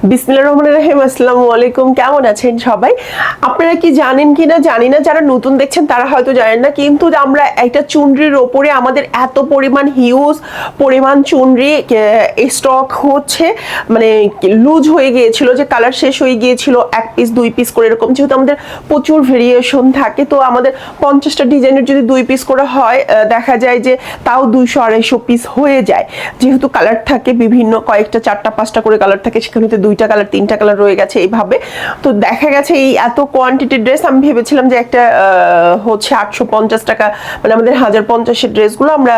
বিসমিল্লাহির রহমানির রহিম। আসসালামু আলাইকুম। কেমন আছেন সবাই? আপনারা কি জানেন কিনা জানি না, যারা নতুন দেখছেন তারা হয়তো জানেন না, কিন্তু আমরা একটা চুনরির ওপরে আমাদের এত পরিমাণ হিউজ পরিমাণ চুনরি স্টক হচ্ছে, মানে লুজ হয়ে গিয়েছিল, যে কালার শেষ হয়ে গিয়েছিল, 1 পিস 2 পিস করে এরকম। যেহেতু আমাদের প্রচুর ভেরিয়েশন থাকে, তো আমাদের 50টা ডিজাইনের যদি 2 পিস করে হয়, দেখা যায় যে তাও 200-250 পিস হয়ে যায়। যেহেতু কালার থাকে বিভিন্ন, কয়েকটা 4টা 5টা করে কালার থাকে, সেখানে 2টা কালার 3টা কালার রয়ে গেছে এইভাবে। তো দেখা গেছে এই এত কোয়ান্টিটির ড্রেস আমি ভেবেছিলাম যে একটা হচ্ছে 850 টাকা, মানে আমাদের 1050-এর ড্রেসগুলো আমরা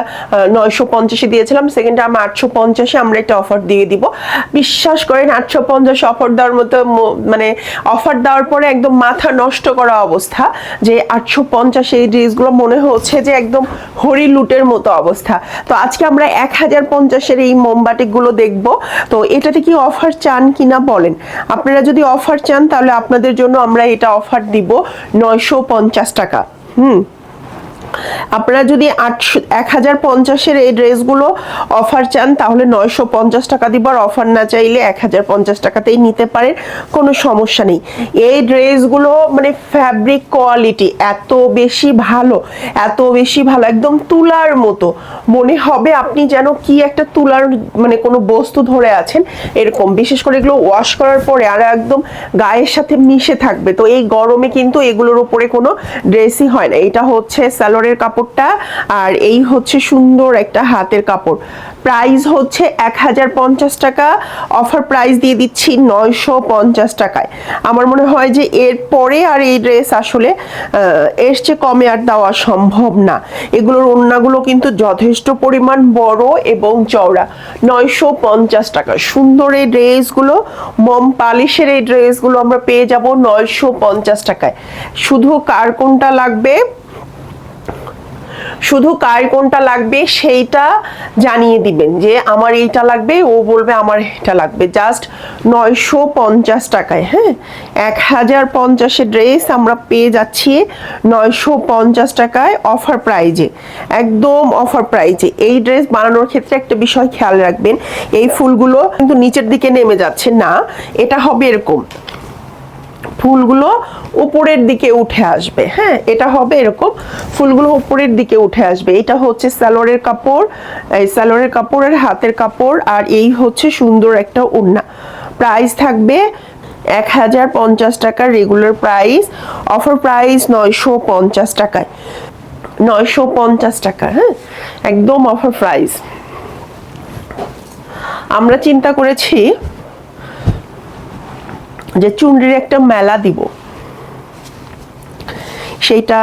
950-এ দিয়েছিলাম। সেকেন্ড টাইম 850-এ আমরা একটা অফার দিয়ে দিব। বিশ্বাস করেন 850 অফার দেওয়ার মতো, মানে অফার দেওয়ার পরে একদম মাথা নষ্ট করা অবস্থা, যে 850 এই ড্রেসগুলো মনে হচ্ছে যে একদম হরি লুটের মতো অবস্থা। তো আজকে আমরা 1050-এর এই মোমবাটিকগুলো দেখব। তো এটাতে কি অফার চান কিনা বলেন? আপনারা যদি অফার চান তাহলে আপনাদের জন্য আমরা এটা অফার দিব 950 টাকা। আপনারা যদি 1050-এর এই ড্রেসগুলো অফার চান তাহলে 950 টাকা দিব, আর অফার না চাইলে 1050 টাকাতেই নিতে পারেন, কোনো সমস্যা নেই। এই ড্রেসগুলো মানে ফ্যাব্রিক কোয়ালিটি এত বেশি ভালো, এত বেশি ভালো, একদম তুলার মতো মনে হবে আপনি যেন কি একটা তুলার মানে কোনো বস্তু ধরে আছেন এরকম। বিশেষ করে এগুলো ওয়াশ করার পরে আর একদম গায়ের সাথে মিশে থাকবে। তো এই গরমে কিন্তু এগুলোর উপরে কোনো ড্রেসই হয় না। এটা হচ্ছে সালোয়ারের কাপড়টা, আর এই হচ্ছে সুন্দর একটা হাতের কাপড়। প্রাইস হচ্ছে 1050 টাকা, অফার প্রাইস দিয়ে দিচ্ছি 950 টাকায়। আমার মনে হয় যে এর পরে আর এই ড্রেস আসলে এর চেয়ে কমে আর দেওয়া সম্ভব না। এগুলোর ওড়নাগুলো কিন্তু যথেষ্ট পরিমাণ বড় এবং চওড়া। 950 টাকা সুন্দর এই ড্রেসগুলো, মম পালিশের এই ড্রেসগুলো আমরা পেয়ে যাব 950 টাকায়। শুধু কার কোনটা লাগবে, শুধু কার কোনটা লাগবে সেইটা জানিয়ে দিবেন, যে আমার এইটা লাগবে, ও বলবে আমার এটা লাগবে। জাস্ট 950 টাকায়। হ্যাঁ, 1050-এর ড্রেস আমরা পেয়ে যাচ্ছি 950 টাকায় অফার প্রাইজে, একদম অফার প্রাইজে। এই ড্রেস বানানোর ক্ষেত্রে একটা বিষয় খেয়াল রাখবেন, এই ফুলগুলো কিন্তু নিচের দিকে নেমে যাচ্ছে না, এটা হবে এরকম, ফুলগুলো উপরের দিকে উঠে আসবে। হ্যাঁ, এটা হবে এরকম, ফুলগুলো উপরের দিকে উঠে আসবে। এটা হচ্ছে সালোয়ারের কাপড়, এই সালোয়ারের কাপড়ের হাতের কাপড়, আর এই হচ্ছে সুন্দর একটা ওড়না। প্রাইস থাকবে 1050 টাকা রেগুলার প্রাইস, অফার প্রাইস 950 টাকায়। 950 টাকা, হ্যাঁ, একদম অফার প্রাইস। আমরা চিন্তা করেছি যে চুনরির একটা মেলা দিব, সেইটা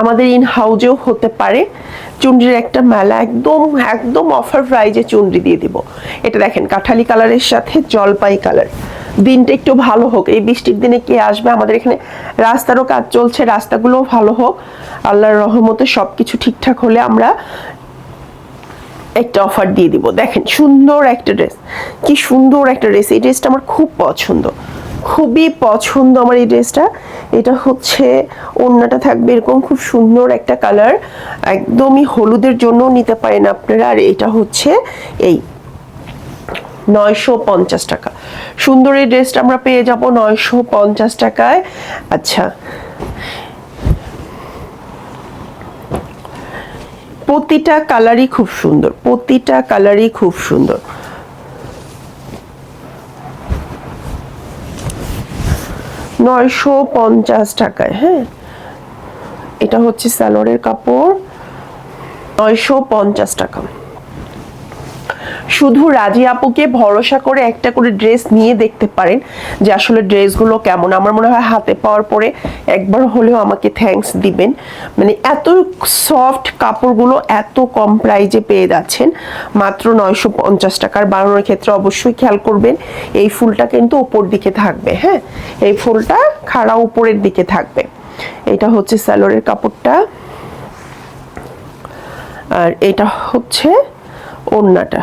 আমাদের ইন হাউজেও হতে পারে। চুনরির একটা মেলা একদম একদম অফার প্রাইজে চুনরি দিয়ে দিব। এটা দেখেন কাঠালি কালারের সাথে জলপাই কালার। দিনটা একটু ভালো হোক, এই বৃষ্টির দিনে কে আসবে? আমাদের এখানে রাস্তারও কাজ চলছে, রাস্তাগুলোও ভালো হোক, আল্লাহর রহমতে সবকিছু ঠিকঠাক হলে আমরা একটা অফার দিয়ে দিব। দেখেন সুন্দর একটা ড্রেস, কি সুন্দর একটা ড্রেস। এই ড্রেসটা আমার খুব পছন্দ, খুবই পছন্দ আমার এই ড্রেসটা। এটা হচ্ছে ওড়নাটা থাকবে এরকম, খুব সুন্দর একটা কালার, একদমই হলুদের জন্য নিতে পারেন আপনারা। আর এটা হচ্ছে এই 950 টাকা। সুন্দর এই ড্রেসটা আমরা পেয়ে যাব 950 টাকায়। আচ্ছা, প্রতিটা কালারই খুব সুন্দর, প্রতিটা কালারই খুব সুন্দর। 950 টাকায়। হ্যাঁ, এটা হচ্ছে সালোয়ারের কাপড়, 950 টাকা। শুধু রাজি আপুকে ভরসা করে একটা করে ড্রেস নিয়ে দেখতে পারেন যে আসলে ড্রেসগুলো কেমন। আমার মনে হয় হাতে পাওয়ার পরে একবার হলেও আমাকে থ্যাঙ্কস দিবেন। মানে এত সফট কাপড়গুলো এত কম প্রাইজে পেয়ে যাচ্ছেন মাত্র 950 টাকার। বানানোর ক্ষেত্রে অবশ্যই খেয়াল করবেন এই ফুলটা কিন্তু উপর দিকে থাকবে। হ্যাঁ, এই ফুলটা খাড়া উপরের দিকে থাকবে। এটা হচ্ছে সালোয়ারের কাপড়টা, আর এটা হচ্ছে ওড়নাটা।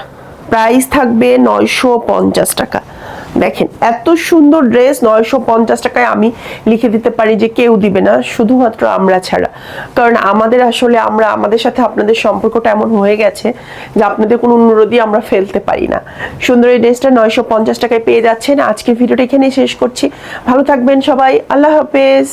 প্রাইস থাকবে 950 টাকা, দেখেন এত সুন্দর ড্রেস 950 টাকায় আমি লিখে দিতে পারি যে কেউ দিবে না, শুধুমাত্র আমরা ছাড়া। কারণ আমাদের আসলে আমাদের সাথে আপনাদের সম্পর্কটা এমন হয়ে গেছে যে আপনাদের কোনো অনুরোধই আমরা ফেলতে পারি না। সুন্দর এই ড্রেসটা 950 টাকায় পেয়ে যাচ্ছেন। আজকের ভিডিওটা এখানেই শেষ করছি। ভালো থাকবেন সবাই, আল্লাহ হাফেজ।